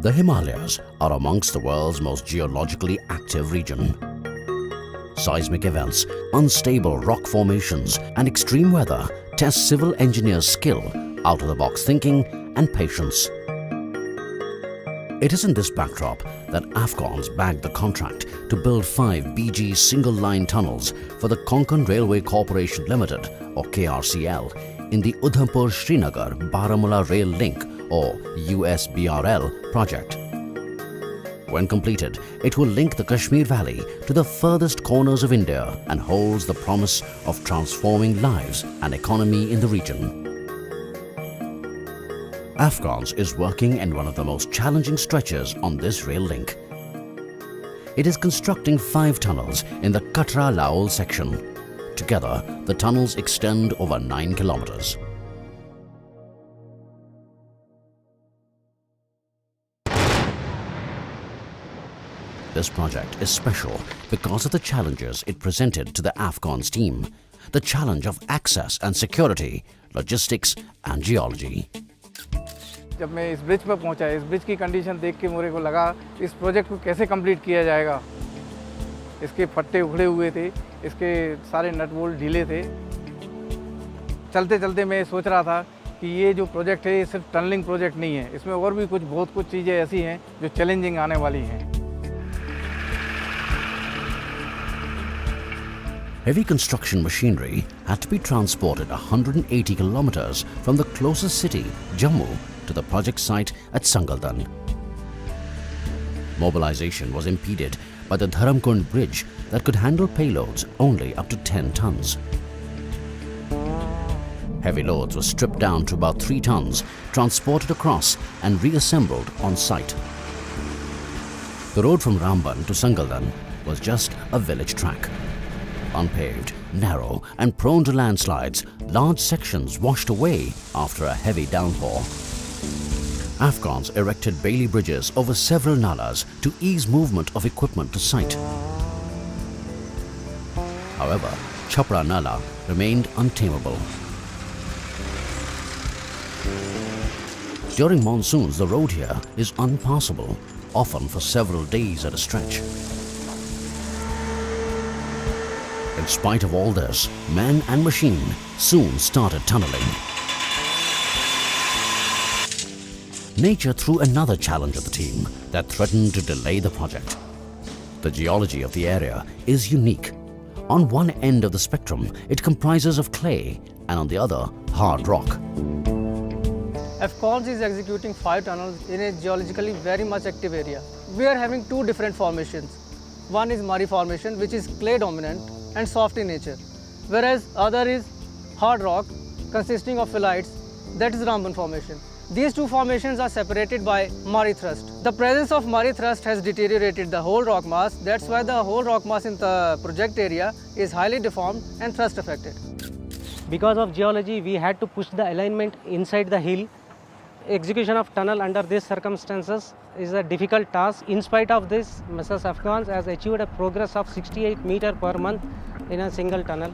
The Himalayas are amongst the world's most geologically active region. Seismic events, unstable rock formations and extreme weather test civil engineers' skill, out-of-the-box thinking and patience. It is in this backdrop that Afghans bagged the contract to build 5 BG single-line tunnels for the Konkan Railway Corporation Limited or KRCL in the Udhampur-Srinagar-Baramulla Rail Link or USBRL project. When completed, it will link the Kashmir Valley to the furthest corners of India and holds the promise of transforming lives and economy in the region. Afghans is working in one of the most challenging stretches on this rail link. It is constructing 5 tunnels in the Katra-Laul section. Together, the tunnels extend over 9 kilometers. This project is special because of the challenges it presented to the Afghans team. The challenge of access and security, logistics and geology. जब मैं इस bridge पर पहुंचा, इस bridge की condition देख के मेरे को लगा इस प्रोजेक्ट को कैसे कंप्लीट किया जाएगा। इसके फट्टे उखड़े हुए थे, इसके सारे नट बोल्ट ढीले थे। चलते चलते मैं सोच रहा था कि ये जो प्रोजेक्ट है ये सिर्फ टनलिंग प्रोजेक्ट नहीं है, इसमें और भी बहुत कुछ चीज़ें ऐसी हैं जो चैलेंजिंग आने वाली हैं। Heavy construction machinery had to be transported 180 kilometers from the closest city, Jammu, to the project site at Sangaldan. Mobilization was impeded by the Dharam bridge that could handle payloads only up to 10 tons. Heavy loads were stripped down to about 3 tons, transported across and reassembled on site. The road from Ramban to Sangaldan was just a village track. Unpaved, narrow and prone to landslides, large sections washed away after a heavy downpour. Afghans erected Bailey bridges over several nalas to ease movement of equipment to site. However, Chapra Nala remained untamable. During monsoons, the road here is unpassable, often for several days at a stretch. In spite of all this, man and machine soon started tunneling. Nature threw another challenge at the team that threatened to delay the project. The geology of the area is unique. On one end of the spectrum, it comprises of clay and on the other, hard rock. Afghans is executing 5 tunnels in a geologically very much active area. We are having 2 different formations. One is Mari formation, which is clay dominant and soft in nature, whereas other is hard rock consisting of phyllites, that is Ramban formation. These 2 formations are separated by Mari thrust. The presence of Mari thrust has deteriorated the whole rock mass. That's why the whole rock mass in the project area is highly deformed and thrust affected. Because of geology, we had to push the alignment inside the hill. Execution of tunnel under these circumstances is a difficult task. In spite of this, Mrs. Afghans has achieved a progress of 68 meters per month in a single tunnel.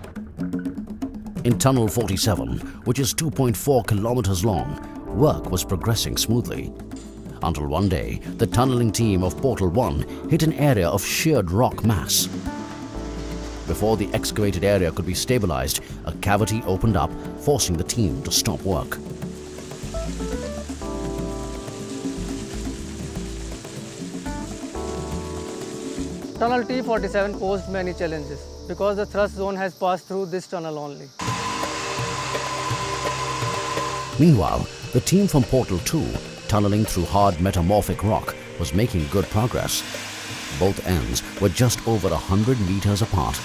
In Tunnel 47, which is 2.4 kilometers long, work was progressing smoothly. Until one day, the tunneling team of Portal 1 hit an area of sheared rock mass. Before the excavated area could be stabilized, a cavity opened up, forcing the team to stop work. Tunnel T47 posed many challenges because the thrust zone has passed through this tunnel only. Meanwhile, the team from Portal 2, tunneling through hard metamorphic rock, was making good progress. Both ends were just over 100 meters apart.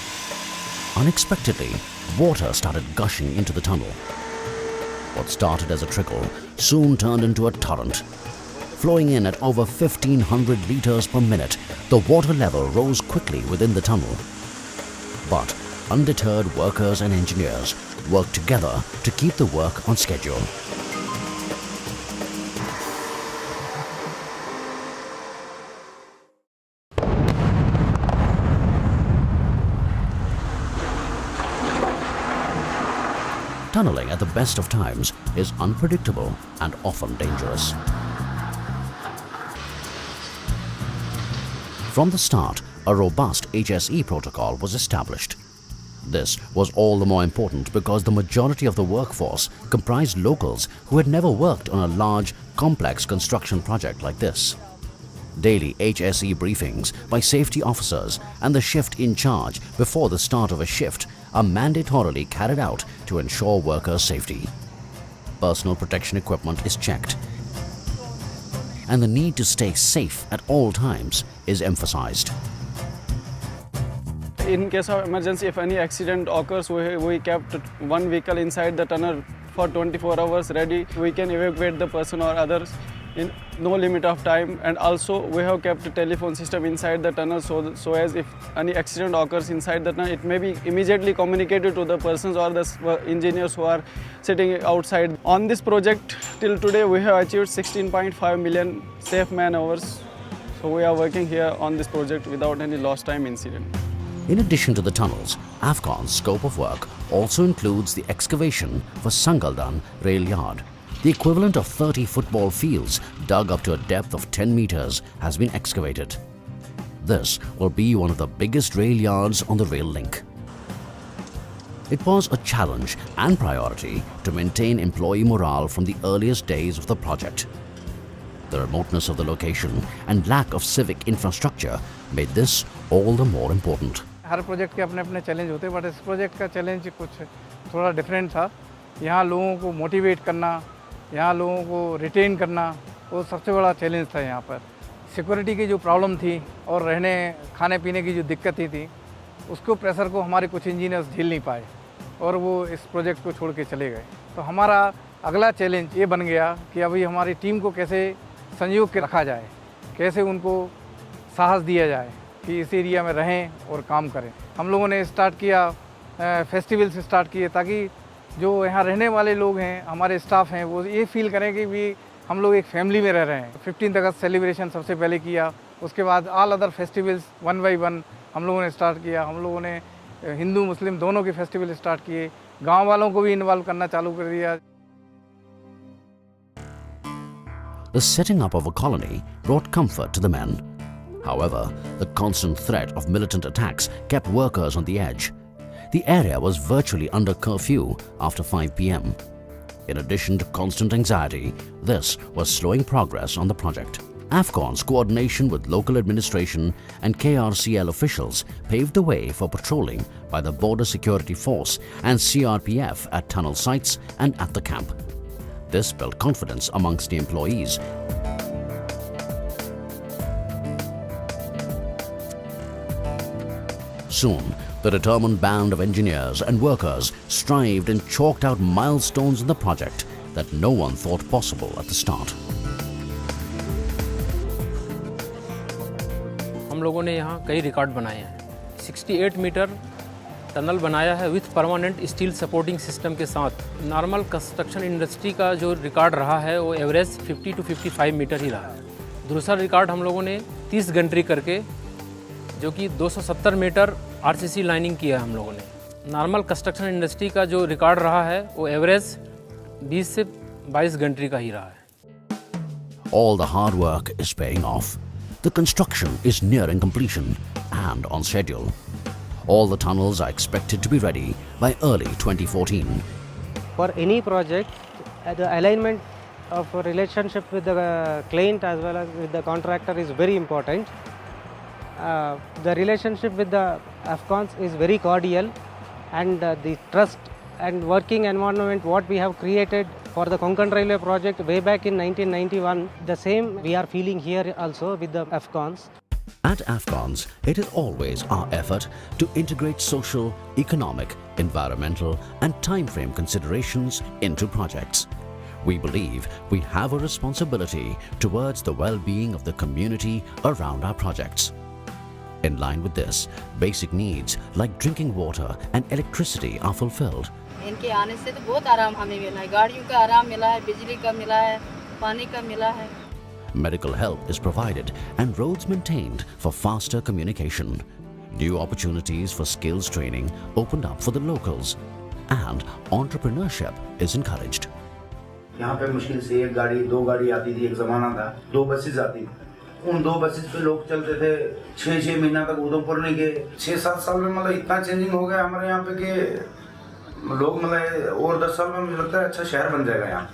Unexpectedly, water started gushing into the tunnel. What started as a trickle soon turned into a torrent. Flowing in at over 1,500 liters per minute, the water level rose quickly within the tunnel. But undeterred workers and engineers worked together to keep the work on schedule. Tunneling at the best of times is unpredictable and often dangerous. From the start, a robust HSE protocol was established. This was all the more important because the majority of the workforce comprised locals who had never worked on a large, complex construction project like this. Daily HSE briefings by safety officers and the shift in charge before the start of a shift are mandatorily carried out to ensure workers' safety. Personal protection equipment is checked, and the need to stay safe at all times is emphasized. In case of emergency, if any accident occurs, we kept one vehicle inside the tunnel for 24 hours ready. We can evacuate the person or others in no limit of time, and also we have kept a telephone system inside the tunnel so as if any accident occurs inside the tunnel, it may be immediately communicated to the persons or the engineers who are sitting outside. On this project till today we have achieved 16.5 million safe man hours, so we are working here on this project without any lost time incident. In addition to the tunnels, AFCON's scope of work also includes the excavation for Sangaldan rail yard. The equivalent of 30 football fields dug up to a depth of 10 meters has been excavated. This will be one of the biggest rail yards on the rail link. It was a challenge and priority to maintain employee morale from the earliest days of the project. The remoteness of the location and lack of civic infrastructure made this all the more important. Her project के अपने अपने challenge होते हैं, but इस project का challenge कुछ थोड़ा different था. यहाँ लोगों को मोटिवेट करना, यहाँ लोगों को रिटेन करना, वो सबसे बड़ा चैलेंज था. यहाँ पर सिक्योरिटी की जो प्रॉब्लम थी और रहने खाने पीने की जो दिक्कतें थी, उसको प्रेशर को हमारे कुछ इंजीनियर्स झेल नहीं पाए और वो इस प्रोजेक्ट को छोड़ के चले गए. तो हमारा अगला चैलेंज ये बन गया कि अभी हमारी टीम को कैसे संयोग के रखा जाए, कैसे उनको साहस दिया जाए कि इस एरिया में रहें और काम करें. हम लोगों ने स्टार्ट किया, फेस्टिवल से स्टार्ट किए, ताकि जो यहाँ रहने वाले लोग हैं, हमारे स्टाफ हैं, वो ये फील करें कि भी हम लोग एक फैमिली में रह रहे हैं. 15 अगस्त सेलिब्रेशन सबसे पहले किया, उसके बाद all other festivals one by one हम लोगों ने स्टार्ट किया. हम लोगों ने हिंदू मुस्लिम दोनों के फेस्टिवल स्टार्ट किए, गाँव वालों को भी इन्वॉल्व करना चालू कर दिया. The setting up of a colony brought comfort to the men. However, the constant threat of militant attacks kept workers on the edge. The area was virtually under curfew after 5 p.m. In addition to constant anxiety, this was slowing progress on the project. AFCON's coordination with local administration and KRCL officials paved the way for patrolling by the Border Security Force and CRPF at tunnel sites and at the camp. This built confidence amongst the employees. Soon, the determined band of engineers and workers strived and chalked out milestones in the project that no one thought possible at the start. हम लोगों ने यहाँ कई record बनाए हैं. 68 metre tunnel बनाया है with permanent steel supporting system के साथ. नॉर्मल कंस्ट्रक्शन इंडस्ट्री का जो रिकॉर्ड रहा है वो एवरेज 50 to 55 मीटर ही रहा है. दूसरा रिकॉर्ड हम लोगों ने 30 गंट्री करके, जो कि 270 मीटर आरसीसी लाइनिंग किया है हम लोगों ने. नॉर्मल कंस्ट्रक्शन इंडस्ट्री का जो रिकॉर्ड रहा है वो एवरेज 20 से 22 गंट्री का ही रहा है. All the hard work is paying off. The construction is nearing completion and on schedule. All the tunnels are expected to be ready by early 2014. For any project, the alignment of a relationship with the client as well as with the contractor is very important. The relationship with the AFCONs is very cordial, and the trust and working environment what we have created for the Konkan Railway project way back in 1991, the same we are feeling here also with the AFCONs. At AFCONs, it is always our effort to integrate social, economic, environmental and time frame considerations into projects. We believe we have a responsibility towards the well-being of the community around our projects. In line with this, basic needs like drinking water and electricity are fulfilled. इनके आने से तो बहुत आराम हमें मिला है. गाड़ियों का आराम मिला है, बिजली का मिला है, पानी का मिला है. Medical help is provided and roads maintained for faster communication. New opportunities for skills training opened up for the locals, and entrepreneurship is encouraged. यहाँ पे मुश्किल से एक गाड़ी दो गाड़ी आती थी, एक ज़माना था 2 बसेस आती थी. उन 2 बसेस पे लोग चलते थे, 6-6 महीना तक उधमपुर नहीं गए। 6-7 साल में मतलब इतना चेंजिंग हो गया हमारे यहाँ पे कि लोग मतलब और 10 साल में मुझे लगता है अच्छा शहर बन जाएगा यहाँ।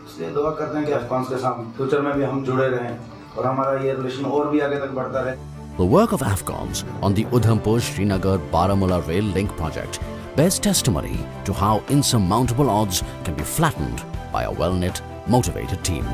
इसलिए दुआ करते हैं कि अफगान्स के साथ फ्यूचर में भी हम जुड़े रहें और हमारा ये रिलेशन और भी आगे तक बढ़ता रहे। The work of Afghans on the Udhampur-Srinagar-Baramulla rail link project bears testimony to how insurmountable odds can be flattened by a well-knit, motivated team.